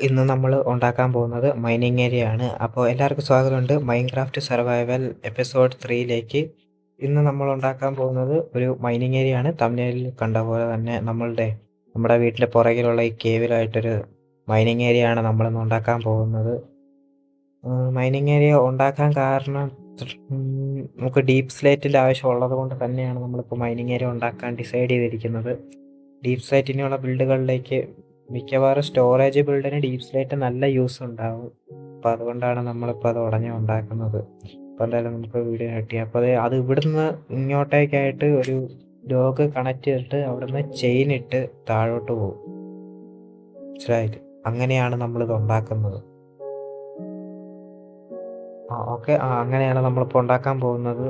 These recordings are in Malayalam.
ഇന്ന് നമ്മൾ ഉണ്ടാക്കാൻ പോകുന്നത് മൈനിങ് ഏരിയ ആണ്. അപ്പോൾ എല്ലാവർക്കും സ്വാഗതമുണ്ട് മൈൻക്രാഫ്റ്റ് സർവൈവൽ എപ്പിസോഡ് 3ലേക്ക്. ഇന്ന് നമ്മൾ ഉണ്ടാക്കാൻ പോകുന്നത് ഒരു മൈനിങ് ഏരിയ ആണ്. തംബ്നെയിലിൽ കണ്ട പോലെ തന്നെ നമ്മുടെ വീട്ടിലെ പുറകിലുള്ള ഈ കേവിലായിട്ടൊരു മൈനിങ് ഏരിയ ആണ് നമ്മളിന്ന് ഉണ്ടാക്കാൻ പോകുന്നത്. മൈനിങ് ഏരിയ ഉണ്ടാക്കാൻ കാരണം നമുക്ക് ഡീപ്പ് സ്ലേറ്റിൻ്റെ ആവശ്യമുള്ളത് കൊണ്ട് തന്നെയാണ് നമ്മളിപ്പോൾ മൈനിങ് ഏരിയ ഉണ്ടാക്കാൻ ഡിസൈഡ് ചെയ്തിരിക്കുന്നത്. ഡീപ്പ് സ്ലേറ്റിനുള്ള ബിൽഡുകളിലേക്ക് മിക്കവാറും സ്റ്റോറേജ് ബിൽഡിന് ഡീപ്പ് സ്ലേറ്റ് നല്ല യൂസ് ഉണ്ടാവും. അപ്പോൾ അതുകൊണ്ടാണ് നമ്മളിപ്പോൾ അത് ഉടനെ ഉണ്ടാക്കുന്നത്. അപ്പോൾ എന്തായാലും നമുക്ക് വീഡിയോ കിട്ടി. അപ്പോൾ അത് ഇവിടുന്ന് ഇങ്ങോട്ടേക്കായിട്ട് ഒരു ലോഗ് കണക്ട് ചെയ്തിട്ട് അവിടുന്ന് ചെയിൻ ഇട്ട് താഴോട്ട് പോകും. മനസ്സിലായില്ലേ? അങ്ങനെയാണ് നമ്മളിത് ഉണ്ടാക്കുന്നത്. ഓക്കെ, അങ്ങനെയാണ് നമ്മളിപ്പോൾ ഉണ്ടാക്കാൻ പോകുന്നത്.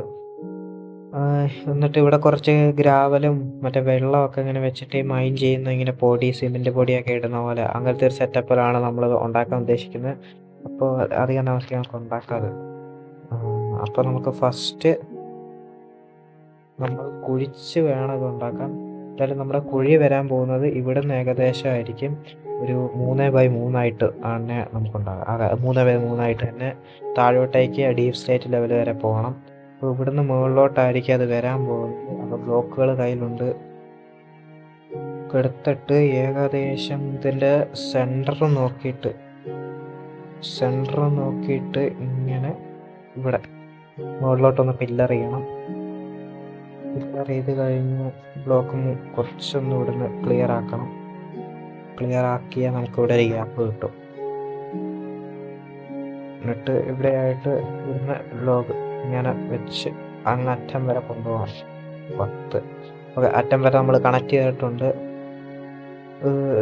എന്നിട്ട് ഇവിടെ കുറച്ച് ഗ്രാവലും മറ്റേ വെള്ളമൊക്കെ ഇങ്ങനെ വെച്ചിട്ട് മൈൻ ചെയ്യുന്ന ഇങ്ങനെ സിമെൻറ്റ് പൊടിയൊക്കെ ഇടുന്ന പോലെ അങ്ങനത്തെ ഒരു സെറ്റപ്പിലാണ് നമ്മൾ ഉണ്ടാക്കാൻ ഉദ്ദേശിക്കുന്നത്. അപ്പോൾ അധികം താമസിക്കാൻ നമുക്ക് ഉണ്ടാക്കാതെ. അപ്പോൾ നമുക്ക് ഫസ്റ്റ് നമ്മൾ കുഴിച്ച് വേണം ഇത് ഉണ്ടാക്കാൻ. എന്തായാലും നമ്മുടെ കുഴി വരാൻ പോകുന്നത് ഇവിടെ നിന്ന് ഏകദേശമായിരിക്കും ഒരു 3x3 ആണ് നമുക്കുണ്ടാകുക. 3x3 തന്നെ താഴോട്ടേക്ക് ഡീപ്പ് സ്റ്റേറ്റ് ലെവൽ വരെ പോകണം. അപ്പോൾ ഇവിടുന്ന് മുകളിലോട്ടായിരിക്കും അത് വരാൻ പോകുന്നത്. അപ്പോൾ ബ്ലോക്കുകൾ കയ്യിലുണ്ട്. എടുത്തിട്ട് ഏകദേശം ഇതിൻ്റെ സെൻറ്റർ നോക്കിയിട്ട് ഇങ്ങനെ ഇവിടെ മുകളിലോട്ടൊന്ന് പില്ലർ ചെയ്യണം. പില്ലർ ചെയ്ത് കഴിഞ്ഞ് ബ്ലോക്ക് കുറച്ചൊന്ന് ഇവിടുന്ന് ക്ലിയർ ആക്കിയാൽ നമുക്കിവിടെ ഒരു ഗ്യാപ്പ് കിട്ടും. എന്നിട്ട് ഇവിടെയായിട്ട് ഇവിടുന്ന് ബ്ലോക്ക് ഇങ്ങനെ വെച്ച് അങ്ങറ്റം വരെ കൊണ്ടുപോകണം. 10 ഓക്കെ, അറ്റം വരെ നമ്മൾ കണക്ട് ചെയ്തിട്ടുണ്ട്.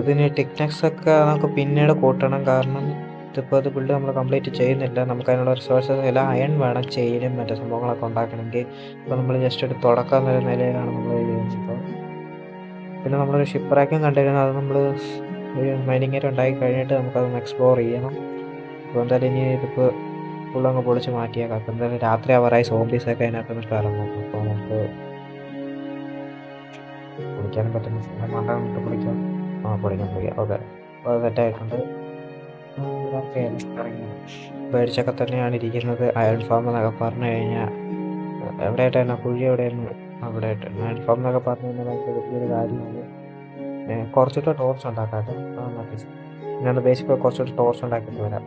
ഇതിന് ടെക്നിക്സ് ഒക്കെ നമുക്ക് പിന്നീട് കൂട്ടണം. കാരണം ഇതിപ്പോൾ ഇത് ബിൽഡ് നമ്മൾ കംപ്ലീറ്റ് ചെയ്യുന്നില്ല. നമുക്ക് അതിനുള്ള റിസോഴ്സസ് എല്ലാം അയൺ വേണം, ചെയിനും മറ്റു സംഭവങ്ങളൊക്കെ ഉണ്ടാക്കണമെങ്കിൽ. ഇപ്പോൾ നമ്മൾ ജസ്റ്റ് ഒരു തുടക്കം എന്ന നിലയിലാണ് നമ്മൾ ചെയ്യുന്നത്. പിന്നെ നമ്മളൊരു ഷിപ്പ്റാക്കും കണ്ടിരുന്നു. അത് നമ്മൾ ഒരു മൈനിങ് ഏരിയ ഉണ്ടാക്കി കഴിഞ്ഞിട്ട് നമുക്കതൊന്ന് എക്സ്പ്ലോർ ചെയ്യണം. അപ്പോൾ എന്തായാലും ഇനി ഇതിപ്പോൾ ഫുള്ളങ്ങ് പൊളിച്ച് മാറ്റിയേക്കാം. അപ്പോൾ എന്തായാലും രാത്രി അവറായി സോംബീസൊക്കെ അതിനകത്ത് ഇറങ്ങും. അപ്പോൾ നമുക്ക് പൊളിക്കാനും പറ്റുന്ന മണ്ടമിട്ട് പൊളിക്കാം. പൊളിക്കാം. ഓക്കെ, അപ്പോൾ അത് സെറ്റായിട്ടുണ്ട്. പേടിച്ചൊക്കെ തന്നെയാണ് ഇരിക്കുന്നത്. അയൺ ഫാം എന്നൊക്കെ പറഞ്ഞു കഴിഞ്ഞാൽ എവിടെയായിട്ടാണ് കുഴി എവിടെയായിരുന്നു? അവിടെ ആയിട്ട് അയൺ ഫാം എന്നൊക്കെ പറഞ്ഞു കഴിഞ്ഞാൽ ഭയങ്കര വലിയൊരു കാര്യമാണ്. കുറച്ചിട്ട് ടോർച്ച് ഉണ്ടാക്കാട്ടെ. ഞാൻ ബേസിക് കുറച്ചിട്ട് ടോർച്ച് ഉണ്ടാക്കിയിട്ട് വരാം.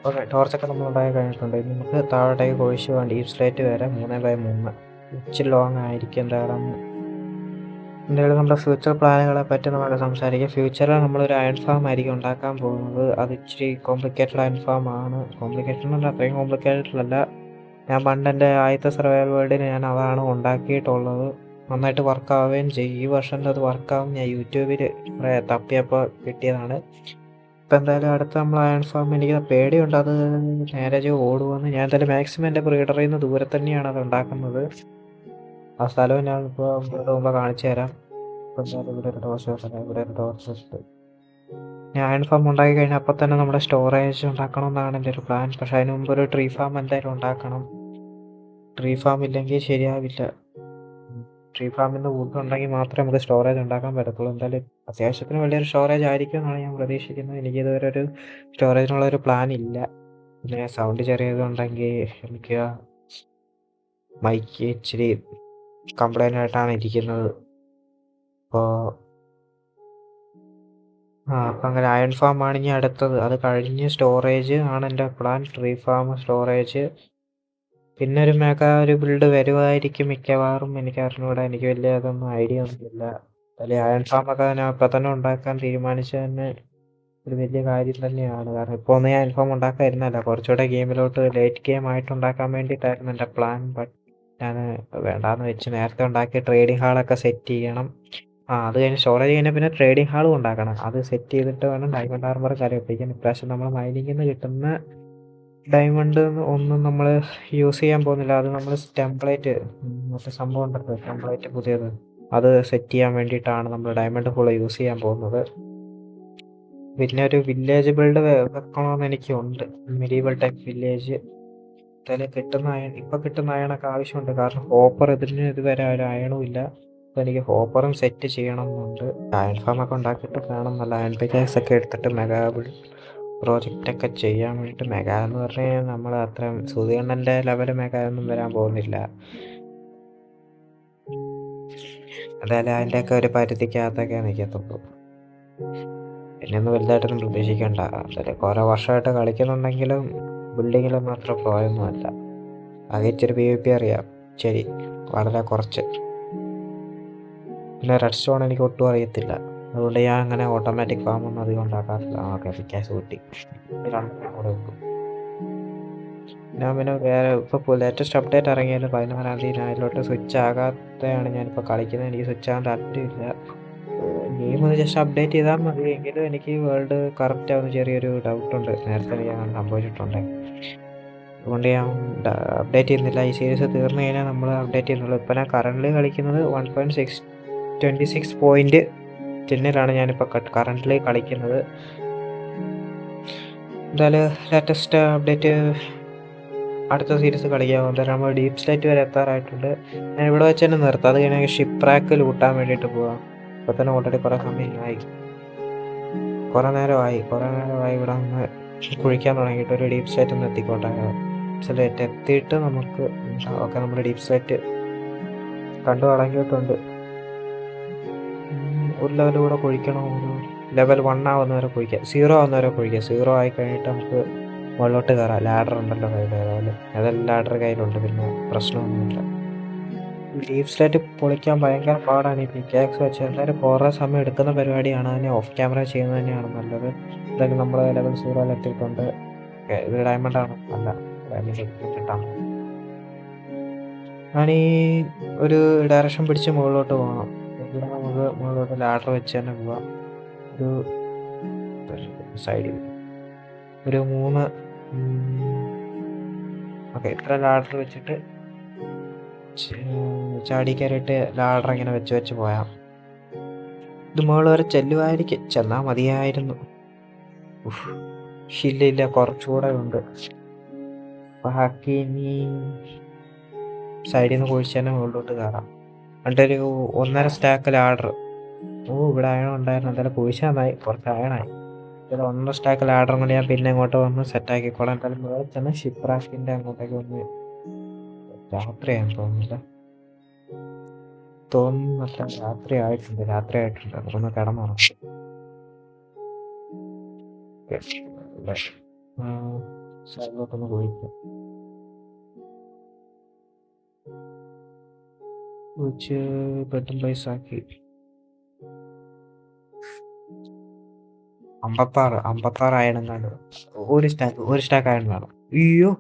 ഓക്കെ, ടോർച്ചൊക്കെ നമ്മൾ ഉണ്ടാക്കി കഴിഞ്ഞിട്ടുണ്ട്. ഇനി നമുക്ക് താഴോട്ടേക്ക് കുഴിച്ച് വേണ്ടി ഈ സ്ലേറ്റ് വരെ 3x3 ഇച്ചിരി ലോങ് ആയിരിക്കും. എന്തായാലും നമ്മുടെ ഫ്യൂച്ചർ പ്ലാനുകളെ പറ്റി നമുക്ക് സംസാരിക്കാം. ഫ്യൂച്ചറിൽ നമ്മളൊരു അയൺ ഫാം ആയിരിക്കും ഉണ്ടാക്കാൻ പോകുന്നത്. അത് ഇച്ചിരി കോംപ്ലിക്കേറ്റഡ് അയൺ ഫാം ആണ്. കോംപ്ലിക്കേറ്റഡ് അല്ല, അത്രയും കോംപ്ലിക്കേറ്റഡ് അല്ല. ഞാൻ പണ്ട് എൻ്റെ ആദ്യത്തെ സർവൈവൽ വേൾഡിന് ഞാൻ അതാണ് ഉണ്ടാക്കിയിട്ടുള്ളത്. നന്നായിട്ട് വർക്കാവുകയും ചെയ്യും. ഈ വർഷത്തിൽ അത് വർക്കാവും. ഞാൻ യൂട്യൂബിൽ കുറേ തപ്പിയപ്പോൾ കിട്ടിയതാണ്. ഇപ്പം എന്തായാലും അടുത്ത നമ്മൾ അയൺ ഫാം എനിക്ക് പേടിയുണ്ട്, അത് നേരെ ഓടുമെന്ന്. ഞാൻ എന്തായാലും മാക്സിമം എൻ്റെ ബ്രീഡറിൽ നിന്ന് ദൂരെ തന്നെയാണ് അത് ഉണ്ടാക്കുന്നത്. ആ സ്ഥലവും ഞാൻ ഇപ്പോൾ മുമ്പ് കാണിച്ചു തരാം. ഇപ്പം എന്തായാലും ഇവിടെ ഒരു ടോർച്ച് വെച്ചിട്ട് ഞാൻ അയൺ ഫാം ഉണ്ടാക്കി കഴിഞ്ഞാൽ അപ്പം തന്നെ നമ്മുടെ സ്റ്റോറേജ് ഉണ്ടാക്കണമെന്നാണ് എൻ്റെ ഒരു പ്ലാൻ. പക്ഷേ അതിന് മുമ്പ് ഒരു ട്രീ ഫാം എന്തായാലും ഉണ്ടാക്കണം. ട്രീ ഫാം ഇല്ലെങ്കിൽ ശരിയാവില്ല. ട്രീ ഫാമിൽ നിന്ന് വുഡ് ഉണ്ടെങ്കിൽ മാത്രമേ നമുക്ക് സ്റ്റോറേജ് ഉണ്ടാക്കാൻ പറ്റത്തുള്ളൂ. എന്തായാലും അത്യാവശ്യത്തിന് വലിയൊരു സ്റ്റോറേജ് ആയിരിക്കും എന്നാണ് ഞാൻ പ്രതീക്ഷിക്കുന്നത്. എനിക്കിതുവരെ ഒരു സ്റ്റോറേജിനുള്ളൊരു പ്ലാൻ ഇല്ല. പിന്നെ സൗണ്ട് ചെറിയതുണ്ടെങ്കിൽ ക്ഷമിക്കുക. മൈക്ക് ഇച്ചിരി കംപ്ലൈൻ്റ് ആയിട്ടാണ് ഇരിക്കുന്നത്. അപ്പോൾ അപ്പം അങ്ങനെ അയൺ ഫാം ആണ് ഇനി അടുത്തത്. അത് കഴിഞ്ഞ് സ്റ്റോറേജ് ആണ് എൻ്റെ പ്ലാൻ. ട്രീ ഫാം, സ്റ്റോറേജ്, പിന്നെ ഒരു ബിൽഡ് വരുമായിരിക്കും മിക്കവാറും. എനിക്ക് അറിഞ്ഞുകൂടാ, എനിക്ക് വലിയ അതൊന്നും ഐഡിയ ഒന്നുമില്ല. അല്ലെങ്കിൽ അയൺ ഫാമൊക്കെ ഞാൻ ഇപ്പം തന്നെ ഉണ്ടാക്കാൻ തീരുമാനിച്ചത് തന്നെ ഒരു വലിയ കാര്യം തന്നെയാണ്. കാരണം ഇപ്പോൾ ഒന്നും ഞാൻ അയൺ ഫാം ഉണ്ടാക്കാതിരുന്നല്ല, കുറച്ചുകൂടെ ഗെയിമിലോട്ട് ലേറ്റ് ഗെയിം ആയിട്ട് ഉണ്ടാക്കാൻ വേണ്ടിയിട്ടായിരുന്നു എൻ്റെ പ്ലാൻ. ബട്ട് ഞാൻ വേണ്ടാന്ന് വെച്ച്. നേരത്തെ ഉണ്ടാക്കി ട്രേഡിംഗ് ഹാളൊക്കെ സെറ്റ് ചെയ്യണം. അത് കഴിഞ്ഞ് സ്റ്റോറേജ് കഴിഞ്ഞാൽ പിന്നെ ട്രേഡിംഗ് ഹാളും ഉണ്ടാക്കണം. അത് സെറ്റ് ചെയ്തിട്ട് വേണം ഡയമണ്ട് ആർമർ കരയൊപ്പിക്കാൻ. ഇപ്രാവശ്യം നമ്മൾ മൈനിങ്ങിൽ നിന്ന് കിട്ടുന്ന ഡയമണ്ട് ഒന്നും നമ്മൾ യൂസ് ചെയ്യാൻ പോകുന്നില്ല. അത് നമ്മൾ ടെംപ്ലേറ്റ്, മറ്റേ സംഭവം ഉണ്ടല്ലോ ടെംപ്ലേറ്റ് പുതിയത്, അത് സെറ്റ് ചെയ്യാൻ വേണ്ടിയിട്ടാണ് നമ്മൾ ഡയമണ്ട് ഫുള്ള് യൂസ് ചെയ്യാൻ പോകുന്നത്. പിന്നെ ഒരു വില്ലേജ് ബിൽഡ് വെക്കണമെന്ന് എനിക്കുണ്ട്. Medieval type village. എന്തായാലും കിട്ടുന്ന അയണൊക്കെ ആവശ്യമുണ്ട്. കാരണം ഹോപ്പർ ഇതുവരെ ഒരു അയണും ഇല്ല. അപ്പോൾ എനിക്ക് ഹോപ്പറും സെറ്റ് ചെയ്യണം എന്നുണ്ട്. അയൺ ഫാമൊക്കെ ഉണ്ടാക്കിയിട്ട് വേണം നല്ല അയൺ പിക്കാക്സ് ഒക്കെ എടുത്തിട്ട് പ്രോജക്റ്റൊക്കെ ചെയ്യാൻ വേണ്ടിയിട്ട് മെഗാ എന്ന് പറഞ്ഞു കഴിഞ്ഞാൽ നമ്മൾ അത്ര സുധീണ്ണൻ്റെ ലെവൽ മെഗാ ഒന്നും വരാൻ പോകുന്നില്ല. എന്തായാലും അതിൻ്റെയൊക്കെ ഒരു പരിധിക്കകത്തൊക്കെ നിൽക്കത്തുള്ളൂ. പിന്നെ ഒന്നും വലുതായിട്ടൊന്നും പ്രതീക്ഷിക്കണ്ട. എന്തായാലും കുറേ വർഷമായിട്ട് കളിക്കുന്നുണ്ടെങ്കിലും ബിൽഡിങ്ങിലൊന്നും അത്ര പ്രോയൊന്നും അല്ല. ആകെ ഇച്ചിരി PvP അറിയാം, ശരി, വളരെ കുറച്ച്. പിന്നെ റെഡ് സ്റ്റോൺ എനിക്ക് ഒട്ടും അറിയത്തില്ല, അതുകൊണ്ട് ഞാൻ അങ്ങനെ ഓട്ടോമാറ്റിക് ഫാമൊന്നും അധികം ഉണ്ടാക്കാറില്ല. ഓക്കെ, പിക്കാസ് കൂട്ടി രണ്ടെണ്ണം കൂടെ ഉള്ളൂ. ഞാൻ പിന്നെ വേറെ ഇപ്പോൾ ലേറ്റസ്റ്റ് അപ്ഡേറ്റ് ഇറങ്ങിയാലും 14-ാം തീയതി ഞാൻ അതിലോട്ട് സ്വിച്ച് ആകാത്തതാണ് ഞാനിപ്പോൾ കളിക്കുന്നത്. എനിക്ക് സ്വിച്ച് ആകാൻ താല്പര്യമില്ല. ഗെയിം ഒന്ന് ജസ്റ്റ് അപ്ഡേറ്റ് ചെയ്താൽ മതി. എങ്കിലും എനിക്ക് വേൾഡ് കറക്റ്റ് ആവുന്ന ചെറിയൊരു ഡൗട്ടുണ്ട്. നേരത്തെ എനിക്ക് അങ്ങനെ സംഭവിച്ചിട്ടുണ്ട്. അതുകൊണ്ട് ഞാൻ അപ്ഡേറ്റ് ചെയ്യുന്നില്ല. ഈ സീരീസ് തീർന്നു കഴിഞ്ഞാൽ നമ്മൾ അപ്ഡേറ്റ് ചെയ്യുന്നുള്ളൂ. ഇപ്പോൾ ഞാൻ കറൻ്റ് കളിക്കുന്നത് 1.26.10-ലാണ് ഞാനിപ്പോൾ കറൻ്റ് കളിക്കുന്നത്. എന്തായാലും ലേറ്റസ്റ്റ് അപ്ഡേറ്റ് അടുത്ത സീരീസ് കളിക്കാം. എന്തായാലും നമ്മൾ ഡീപ് സ്ലേറ്റ് വരെ എത്താറായിട്ടുണ്ട്. ഞാൻ ഇവിടെ വെച്ച് തന്നെ നിർത്താം. അത് കഴിഞ്ഞാൽ ഷിപ്പ് റാക്ക് ലൂട്ടാൻ വേണ്ടിയിട്ട് പോവാം. ഇപ്പോൾ തന്നെ ഓൾറെഡി കുറേ സമയമായി, കുറേ നേരമായി ഇവിടെ ഒന്ന് കുഴിക്കാൻ തുടങ്ങിയിട്ട്. ഒരു ഡീപ് സ്ലേറ്റ് ഒന്ന് എത്തിക്കോട്ടെ. സ്ലേറ്റ് എത്തിയിട്ട് നമുക്ക് ഓക്കെ, നമ്മൾ ഡീപ് സ്ലേറ്റ് കണ്ടു തുടങ്ങിയിട്ടുണ്ട്. ഒരു ലെവൽ കൂടെ കുഴിക്കണം. ഒരു ലെവൽ 1 ആവുന്നവരെ കുഴിക്കാം, 0 ആവുന്നവരെ കുഴിക്കാം. 0 ആയി കഴിഞ്ഞിട്ട് നമുക്ക് മുകളിലോട്ട് കയറാം. ലാഡർ ഉണ്ടല്ലോ കയ്യിൽ, ഏതായാലും ലാഡർ കയ്യിലുണ്ട്, പിന്നെ പ്രശ്നമൊന്നുമില്ല. ഡീപ് സ്ലേറ്റ് പൊളിക്കാൻ ഭയങ്കര പാടാണ് ഈ പിക്കാക്സ് വെച്ച്. എന്തായാലും കുറേ സമയം എടുക്കുന്ന പരിപാടിയാണ്. അതിനെ ഓഫ് ക്യാമറ ചെയ്യുന്നത് തന്നെയാണ് നല്ലത്. എന്തായാലും നമ്മൾ ലെവൽ 0 എത്തിയിട്ടുണ്ട്. ഇത് ഡയമണ്ടാണ്, അല്ല ഡയമണ്ട് കിട്ടാൻ. ഞാനീ ഒരു ഡയറക്ഷൻ പിടിച്ച് മുകളിലോട്ട് പോകണം. ഇവിടെ നമുക്ക് മുകളിലോട്ട് ലാഡർ വെച്ച് തന്നെ പോവാം. ഒരു സൈഡിൽ ഒരു 3 ഓക്കെ, ഇത്ര ലാഡർ വെച്ചിട്ട് ചാടി കയറിയിട്ട് ലാഡർ ഇങ്ങനെ വെച്ച് പോയാം. ഇത് മുകളിൽ വരെ ചെല്ലുമായിരിക്കും, ചെന്നാൽ മതിയായിരുന്നു. ഇല്ല, കുറച്ചുകൂടെ ഉണ്ട്. ബാക്കി ഇനി സൈഡിൽ നിന്ന് കുഴിച്ച് തന്നെ മുകളിലോട്ട് കയറാം. എന്നിട്ടൊരു 1.5 സ്റ്റാക്ക് ലാഡർ. ഇവിടെ അയണം ഉണ്ടായിരുന്നു. എന്തായാലും കുഴിച്ച് നന്നായി, കുറച്ച് അയണായി. ഇതിൽ 1.5 സ്റ്റാക്ക് ലാഡറും കൊണ്ട് ഞാൻ പിന്നെ ഇങ്ങോട്ട് വന്ന് സെറ്റാക്കിക്കോളാം. എന്തായാലും മുകളിൽ തന്നെ ഷിപ്പ് റാക്കിൻ്റെ അങ്ങോട്ടേക്ക് വന്ന് രാത്രിയാണെന്ന് തോന്നുന്നില്ല, രാത്രി ആയിട്ടുണ്ട്. നമുക്കൊന്ന് കിടന്നുറങ്ങാം. സൈഡിലോട്ടൊന്ന് കുഴിക്കാം. കുഴിച്ച് ബെഡും പ്ലേസ് ആക്കി. 56 ആയണെന്നാണ്. ഒരു സ്റ്റാക്ക് ആയണെന്നാണ്. അയ്യോ,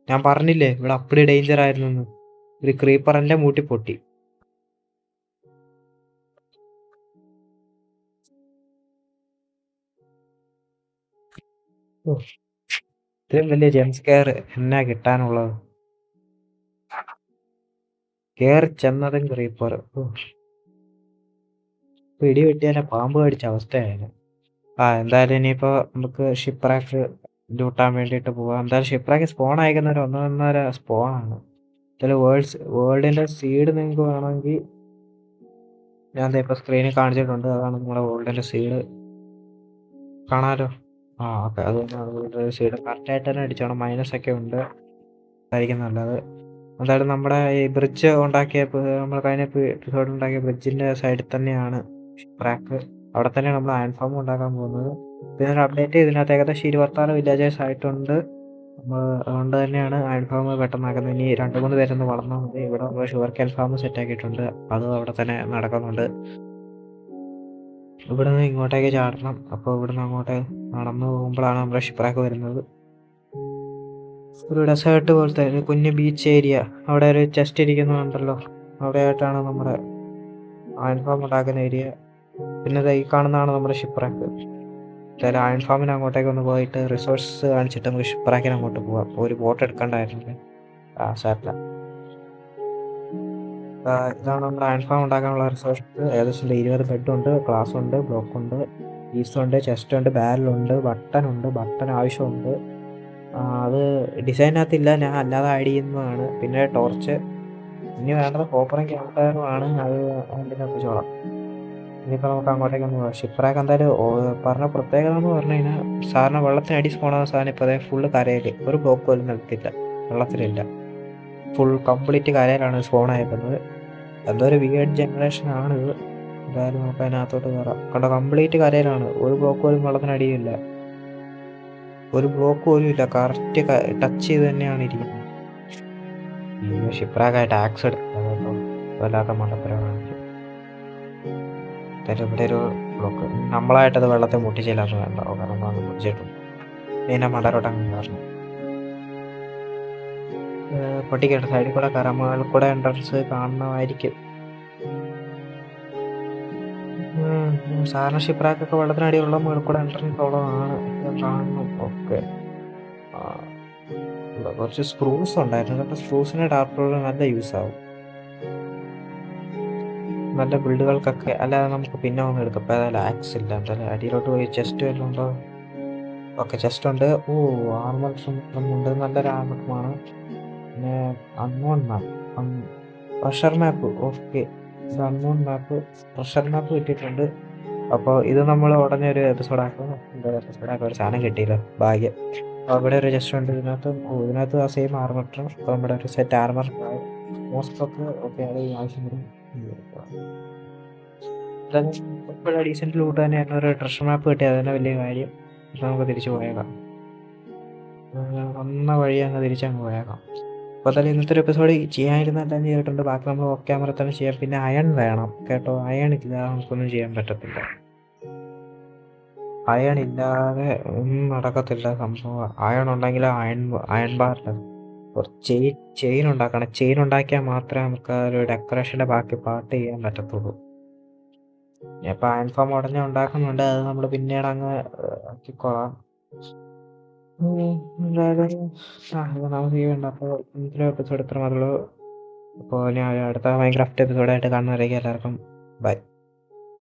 ഞാൻ പറഞ്ഞില്ലേ ഇവിടെ അപ്പടി ഡേഞ്ചർ ആയിരുന്നു. ഒരു ക്രീപ്പർ എൻ്റെ മൂട്ടി പൊട്ടി. ഇത്രയും വലിയ ജംസ് കെയർ എന്നാ കിട്ടാനുള്ളത്? കയറി ചെന്നതും ക്രീപ്പർ. ഇടി വെട്ടിയാലെ പാമ്പ് കടിച്ച അവസ്ഥയായിരുന്നു. എന്തായാലും ഇനിയിപ്പോൾ നമുക്ക് ഷിപ്പ് റാക്ക് ലൂട്ടാൻ വേണ്ടിയിട്ട് പോവാം. എന്തായാലും ഷിപ്പ് റാക്ക് സ്പോൺ അയക്കുന്ന ഒരു 1.5 സ്പോണാണ്. എന്തായാലും വേൾഡിൻ്റെ സീഡ് നിങ്ങൾക്ക് വേണമെങ്കിൽ ഞാൻ ഇപ്പോൾ സ്ക്രീനിൽ കാണിച്ചിട്ടുണ്ട്. അതാണ് നമ്മുടെ വേൾഡിൻ്റെ സീഡ്, കാണാമല്ലോ. ഓക്കെ, അത് വേൾഡിൻ്റെ സീഡ് കറക്റ്റായിട്ട് തന്നെ അടിച്ചോണം. മൈനസൊക്കെ ഉണ്ട്, അതായിരിക്കും നല്ലത്. എന്തായാലും നമ്മുടെ ഈ ബ്രിഡ്ജ് ഉണ്ടാക്കിയ, നമ്മൾ കഴിഞ്ഞ എപ്പിസോഡ് ഉണ്ടാക്കിയ ബ്രിഡ്ജിൻ്റെ സൈഡിൽ തന്നെയാണ് ഷിപ്പ് റാക്ക്. അവിടെ തന്നെയാണ് നമ്മൾ അയൺ ഫാം ഉണ്ടാക്കാൻ പോകുന്നത്. പിന്നെ ഒരു അപ്ഡേറ്റ് ഇതിനകത്ത് ഏകദേശം 26 വില്ലേജേഴ്സ് ആയിട്ടുണ്ട്. അതുകൊണ്ട് തന്നെയാണ് അയൺ ഫാം പെട്ടെന്നാക്കുന്നത്. ഇനി 2-3 പേരൊന്ന് വളർന്നാൽ മതി. ഇവിടെ നമ്മൾ ഷുഗർ കെൻ ഫാം സെറ്റ് ആക്കിയിട്ടുണ്ട്, അതും അവിടെ തന്നെ നടക്കുന്നുണ്ട്. ഇവിടെ നിന്ന് ഇങ്ങോട്ടേക്ക് ചാടണം. അപ്പോൾ ഇവിടുന്ന് അങ്ങോട്ട് നടന്നു പോകുമ്പോഴാണ് നമ്മുടെ ഷിപ്പ് റാക്ക് വരുന്നത്. ഒരു ഡെസേർട്ട് പോലത്തെ ഒരു കുഞ്ഞ് ബീച്ച് ഏരിയ, അവിടെ ഒരു ചെസ്റ്റ് ഇരിക്കുന്നുണ്ടല്ലോ, അവിടെയായിട്ടാണ് നമ്മുടെ അയൺ ഫാം ഉണ്ടാക്കുന്ന ഏരിയ. പിന്നെ ഈ കാണുന്നതാണ് നമ്മുടെ ഷിപ്പ് റാക്ക്. എന്തായാലും അയൺ ഫാമിന് അങ്ങോട്ടേക്ക് ഒന്ന് പോയിട്ട് റിസോഴ്സ് കാണിച്ചിട്ട് നമുക്ക് ഷിപ്പ് റാക്കിന് അങ്ങോട്ട് പോവാം. ഒരു ബോട്ട് എടുക്കണ്ടായിരുന്നില്ലേ? സാറില്ല. ഇതാണ് നമ്മുടെ അയൺ ഫാം ഉണ്ടാക്കാനുള്ള റിസോഴ്സ്. ഏകദേശം 20 ബെഡുണ്ട്, ഗ്ലാസ് ഉണ്ട്, ബ്ലോക്ക് ഉണ്ട്, പീസുണ്ട്, ചെസ്റ്റ് ഉണ്ട്, ബാരലുണ്ട്, ബട്ടൺ ആവശ്യമുണ്ട്. അത് ഡിസൈനകത്തില്ല, ഞാൻ അല്ലാതെ ആഡ് ചെയ്യുന്നതാണ്. പിന്നെ ടോർച്ച്, ഇനി വേണ്ടത് കോപ്പറും ക്യാമ്പ് ഫയറുമാണ്. അത് അതിൻ്റെ ഒപ്പിച്ചോളാം. ഇനിയിപ്പോൾ നമുക്ക് അങ്ങോട്ടേക്കൊന്ന് പോകാം. ഷിപ്രാക്ക് എന്തായാലും പറഞ്ഞ പ്രത്യേകത എന്ന് പറഞ്ഞു കഴിഞ്ഞാൽ സാറിന് വെള്ളത്തിനടി സ്പോണാകുന്ന സാധനം ഇപ്പോൾ അതേ ഫുള്ള് കരയിൽ, ഒരു ബ്ലോക്ക് പോലും നിൽക്കില്ല, വെള്ളത്തിലില്ല. ഫുൾ കംപ്ലീറ്റ് കരയിലാണ് സ്പോൺ ആയിരിക്കുന്നത്. എന്തോ ഒരു വിയേർഡ് ജനറേഷൻ ആണിത്. എന്തായാലും നമുക്ക് അതിനകത്തോട്ട് കയറാം. കണ്ടോ, കംപ്ലീറ്റ് കരയിലാണ്, ഒരു ബ്ലോക്ക് പോലും വെള്ളത്തിനടിയില്ല, ഒരു ബ്ലോക്ക് പോലും ഇല്ല. കറക്റ്റ് ടച്ച് ചെയ്ത് തന്നെയാണ് ഇരിക്കുന്നത്. ഈ ഷിപ്രാക്കായിട്ട് ആക്സ് എടുക്കുക കേട്ടോ, വല്ലാത്ത മണ്ടത്തരം കാണിച്ചു. എന്തായാലും ഇവിടെ ഒരു ബ്ലോക്ക് നമ്മളായിട്ടത് വെള്ളത്തെ മുട്ടിച്ചില്ലാന്ന് വേണ്ട, കാരണം അത് മുട്ടിച്ചിട്ടുണ്ട്. പിന്നെ മണ്ടരോട്ടങ്ങ് കയറണം. പൊട്ടിക്കേണ്ട സൈഡിൽ കൂടെ കയറാം, മുകളിൽ കൂടെ എൻട്രൻസ് കാണണമായിരിക്കും. സാധാരണ ഷിപ്രാക്കൊക്കെ വെള്ളത്തിനടിയുള്ള മുകളിൽ കൂടെ എൻട്രൻസ് ഉള്ളതാണ്, കാണണം. ഓക്കെ, കുറച്ച് സ്ക്രൂസ് ഉണ്ടായിരുന്നു കേട്ടോ. സ്ക്രൂസിന് ടാർപ്പുകൾ നല്ല യൂസ് ആവും, നല്ല ബിൽഡുകൾക്കൊക്കെ. അല്ലാതെ നമുക്ക് പിന്നെ ഒന്ന് എടുക്കാം. ഇപ്പം ഏതായാലും ആക്സ് ഇല്ല. എന്തായാലും അടിയിലോട്ട് പോയി ചെസ്റ്റ് വരുന്നുണ്ടോ? ഓക്കെ, ചെസ്റ്റ് ഉണ്ട്. ഓ, ആർമറുണ്ട്, നല്ലൊരു ആർമറുമാണ്. പിന്നെ അൺനോൺ മാപ്പ്, പ്രഷർ മാപ്പ്. ഓക്കെ, ഇത് അൺനോൺ മാപ്പ്, പ്രഷർ മാപ്പ് കിട്ടിയിട്ടുണ്ട്. അപ്പോൾ ഇത് നമ്മൾ ഉടനെ ഒരു എപ്പിസോഡാക്കും. ഒരു സാധനം കിട്ടിയില്ല, ഭാഗ്യം. അപ്പോൾ ഇവിടെ ഒരു ചെസ്റ്റ് ഉണ്ട്. ഇതിനകത്ത് ആ സെയിം ആർമർ. അപ്പോൾ നമ്മുടെ ഒരു സെറ്റ് ആർമർ മോസ്റ്റ് ഒക്കെ ഓക്കെ ആണ്. ആവശ്യം വരും. ഇപ്പോഴും ഡീസൻറ്റ് ലൂട്ട് തന്നെയായിരുന്നു. ഒരു ട്രഷർ മാപ്പ് കിട്ടിയത് തന്നെ വലിയ കാര്യം. നമുക്ക് തിരിച്ചു പോയേക്കാം, വന്ന വഴി അങ്ങ് തിരിച്ചങ്ങ് പോയേക്കാം. അപ്പോൾ തന്നെ ഇന്നത്തെ ഒരു എപ്പിസോഡ് ചെയ്യാനിരുന്നെല്ലാം ചെയ്തിട്ടുണ്ട്. ബാക്കി നമ്മൾ ഓഫ് ക്യാമറ തന്നെ ചെയ്യാം. പിന്നെ അയൺ വേണം കേട്ടോ, അയൺ ഇല്ല നമുക്കൊന്നും ചെയ്യാൻ പറ്റത്തില്ല. അയൺ ഇല്ലാതെ ഒന്നും നടക്കത്തില്ല സംഭവം. അയൺ ഉണ്ടെങ്കിൽ അയൺ ബാറില്ല. ചെയിൻ ഉണ്ടാക്കണം. ചെയിൻ ഉണ്ടാക്കിയാൽ മാത്രമേ നമുക്ക് ആ ഒരു ഡെക്കറേഷൻ്റെ ബാക്കി പാർട്ട് ചെയ്യാൻ പറ്റത്തുള്ളൂ. ഇപ്പം അയൺ ഫോം ഉടനെ ഉണ്ടാക്കുന്നുണ്ട്, അത് നമ്മൾ പിന്നീട് അങ്ങ് ആക്കിക്കോളാം. എന്തായാലും ഇത് നമുക്ക് ചെയ്യണ്ട. അപ്പോൾ ഇന്നത്തെ എപ്പിസോഡ് ഇത്ര മാത്രമേ ഉള്ളൂ. അപ്പോൾ ഞാൻ അടുത്ത മൈൻക്രാഫ്റ്റ് എപ്പിസോഡായിട്ട് കാണുന്നവരേക്കും എല്ലാവർക്കും ബൈ.